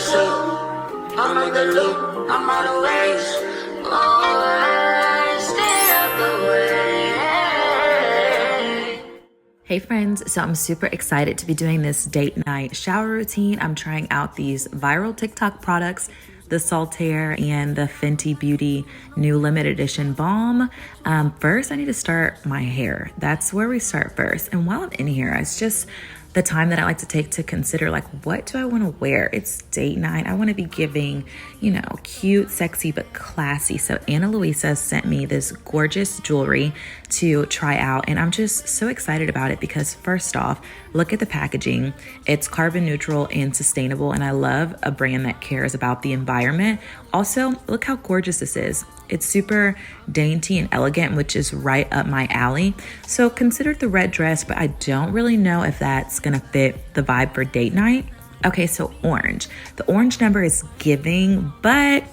pursuit. I'm in the loop, I'm out of ways. Oh, stay out the way. Hey friends, so I'm super excited to be doing this date night shower routine. I'm trying out these viral TikTok products, the Saltaire and the Fenty Beauty new limited edition balm. First, I need to start my hair. That's where we start first. And while I'm in here, it's just the time that I like to take to consider, like, what do I want to wear? It's date night. I want to be giving, cute, sexy, but classy. So Ana Luisa sent me this gorgeous jewelry to try out, and I'm just so excited about it because first off, look at the packaging. It's carbon neutral and sustainable, and I love a brand that cares about the environment. Also, look how gorgeous this is. It's super dainty and elegant, which is right up my alley. So consider the red dress, but I don't really know if that's gonna fit the vibe for date night. Okay, so orange. The orange number is giving, but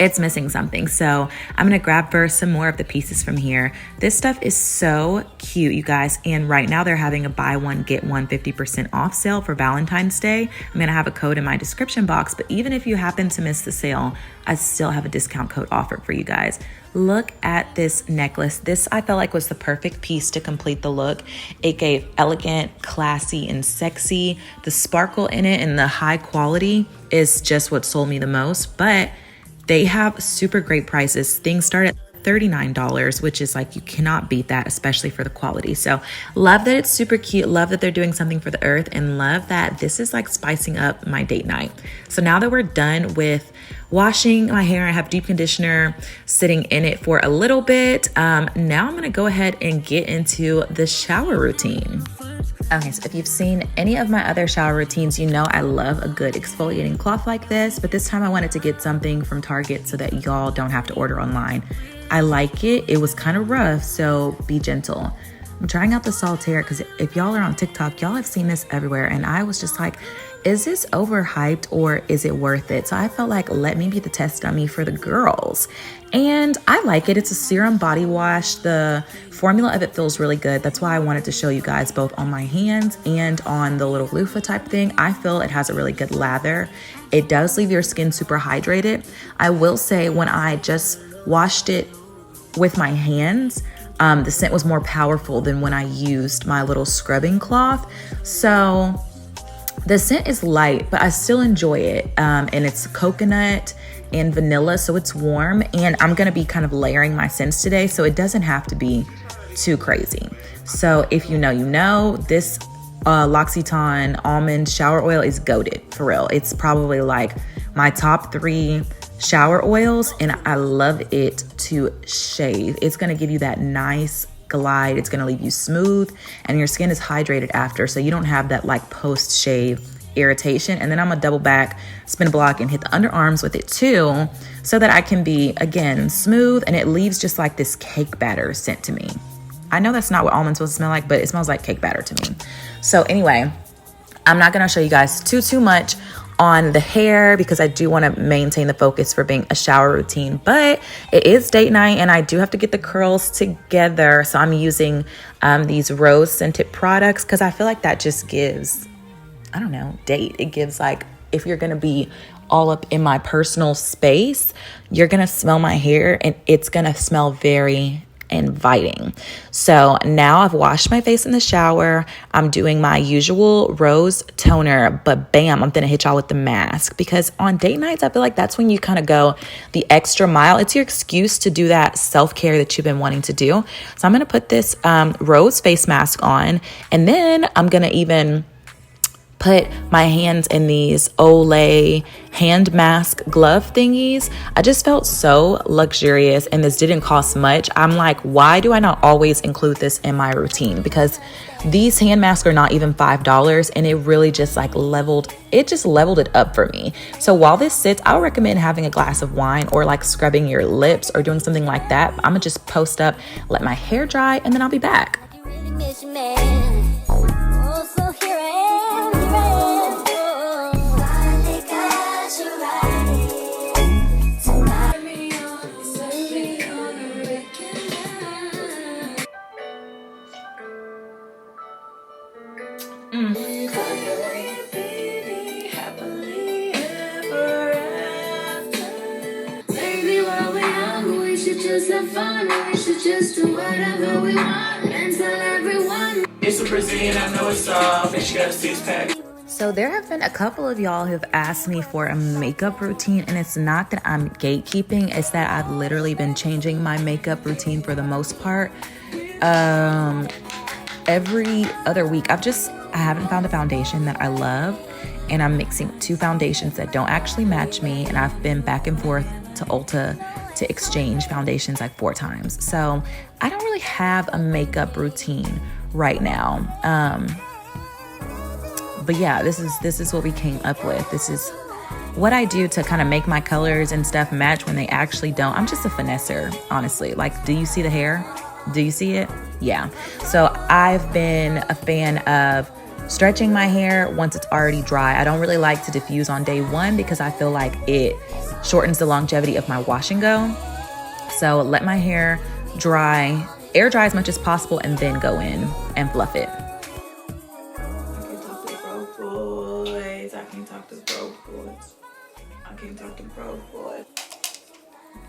it's missing something. So I'm gonna grab first some more of the pieces from here. This stuff is so cute, you guys. And right now they're having a buy one, get one 50% off sale for Valentine's Day. I'm gonna have a code in my description box, but even if you happen to miss the sale, I still have a discount code offered for you guys. Look at this necklace. This I felt like was the perfect piece to complete the look. It gave elegant, classy, and sexy. The sparkle in it and the high quality is just what sold me the most, but they have super great prices. Things start at $39, which is like, you cannot beat that, especially for the quality. So love that it's super cute. Love that they're doing something for the earth, and love that this is like spicing up my date night. So now that we're done with washing my hair, I have deep conditioner sitting in it for a little bit. Now I'm gonna go ahead and get into the shower routine. Okay, so if you've seen any of my other shower routines, you know I love a good exfoliating cloth like this, but this time I wanted to get something from Target so that y'all don't have to order online. I like it. It was kind of rough, so be gentle. I'm trying out the Saltaire because if y'all are on TikTok, y'all have seen this everywhere, and I was just like, is this overhyped or is it worth it? So I felt like, let me be the test dummy for the girls. And I like it. It's a serum body wash. The formula of it feels really good. That's why I wanted to show you guys both on my hands and on the little loofah type thing. I feel it has a really good lather. It does leave your skin super hydrated. I will say when I just washed it with my hands, the scent was more powerful than when I used my little scrubbing cloth. So the scent is light, but I still enjoy it. And it's coconut and vanilla, so it's warm. And I'm gonna be kind of layering my scents today, so it doesn't have to be too crazy. So if you know, this L'Occitane almond shower oil is goated, for real. It's probably like my top 3 shower oils, and I love it to shave. It's gonna give you that nice glide. It's gonna leave you smooth, and your skin is hydrated after, so you don't have that like post shave irritation. And then I'm gonna double back, spin a block, and hit the underarms with it too, so that I can be, again, smooth, and it leaves just like this cake batter scent to me. I know that's not what almonds supposed to smell like, but it smells like cake batter to me. So anyway, I'm not gonna show you guys too much on the hair because I do want to maintain the focus for being a shower routine, but it is date night and I do have to get the curls together. So I'm using these rose scented products because I feel like that just gives, I don't know, date. It gives like, if you're going to be all up in my personal space, you're going to smell my hair and it's going to smell very inviting. So now I've washed my face in the shower. I'm doing my usual rose toner, but bam, I'm gonna hit y'all with the mask because on date nights, I feel like that's when you kind of go the extra mile. It's your excuse to do that self-care that you've been wanting to do. So I'm gonna put this rose face mask on, and then I'm gonna even put my hands in these Olay hand mask glove thingies. I just felt so luxurious, and this didn't cost much. I'm like, why do I not always include this in my routine? Because these hand masks are not even $5, and it really just like leveled it up for me. So while this sits, I would recommend having a glass of wine or like scrubbing your lips or doing something like that. I'm gonna just post up, let my hair dry, and then I'll be back. just have fun, and we should just do whatever we want and tell everyone. It's a Brazilian, I know it's soft, and she got a six-pack. So there have been a couple of y'all who've asked me for a makeup routine, and it's not that I'm gatekeeping, it's that I've literally been changing my makeup routine for the most part. Every other week, I haven't found a foundation that I love, and I'm mixing two foundations that don't actually match me, and I've been back and forth to Ulta to exchange foundations like 4 times. So I don't really have a makeup routine right now. But yeah, this is what we came up with. This is what I do to kind of make my colors and stuff match when they actually don't. I'm just a finesser, honestly. Like, do you see the hair? Do you see it? Yeah. So I've been a fan of stretching my hair once it's already dry. I don't really like to diffuse on day 1 because I feel like it shortens the longevity of my wash and go. So let my hair dry, air dry as much as possible, and then go in and fluff it.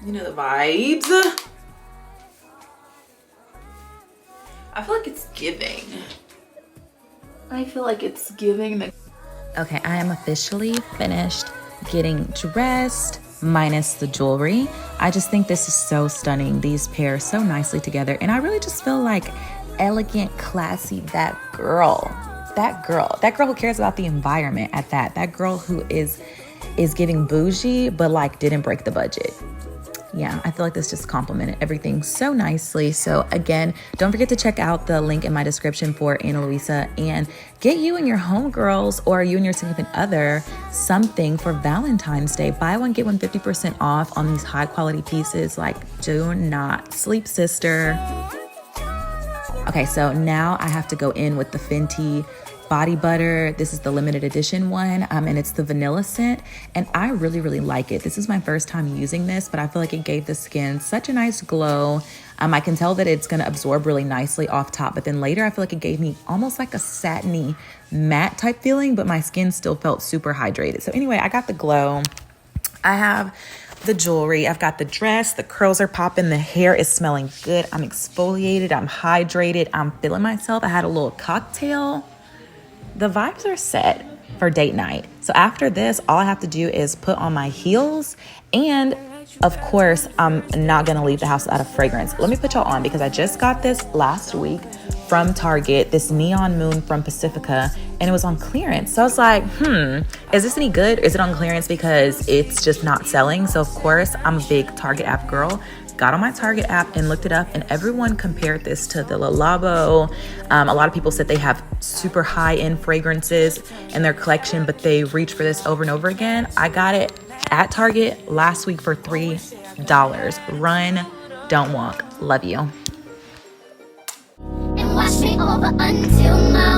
You know the vibes. I feel like it's giving. Okay, I am officially finished getting dressed, minus the jewelry. I just think this is so stunning. These pair so nicely together, and I really just feel like elegant, classy, that girl who cares about the environment at that. That girl who is giving bougie, but like didn't break the budget. Yeah, I feel like this just complemented everything so nicely. So again, don't forget to check out the link in my description for Ana Luisa and get you and your homegirls or you and your significant other something for Valentine's Day. Buy one, get one 50% off on these high quality pieces. Like, do not sleep, sister. Okay, so now I have to go in with the Fenty body butter. This is the limited edition one, and it's the vanilla scent, and I really, really like it. This is my first time using this, but I feel like it gave the skin such a nice glow. I can tell that it's gonna absorb really nicely off top, but then later I feel like it gave me almost like a satiny matte type feeling, but my skin still felt super hydrated. So anyway, I got the glow. I have the jewelry, I've got the dress, the curls are popping, the hair is smelling good, I'm exfoliated, I'm hydrated, I'm feeling myself. I had a little cocktail. The vibes are set for date night. So after this, all I have to do is put on my heels, and of course, I'm not gonna leave the house without a fragrance. Let me put y'all on because I just got this last week from Target, this Neon Moon from Pacifica, and it was on clearance. So I was like, is this any good? Is it on clearance because it's just not selling? So of course, I'm a big Target app girl. Got on my Target app and looked it up, and everyone compared this to the Le Labo. A lot of people said they have super high-end fragrances in their collection, but they reach for this over and over again. I got it at Target last week for $3. Run, don't walk. Love you. And watch me over until my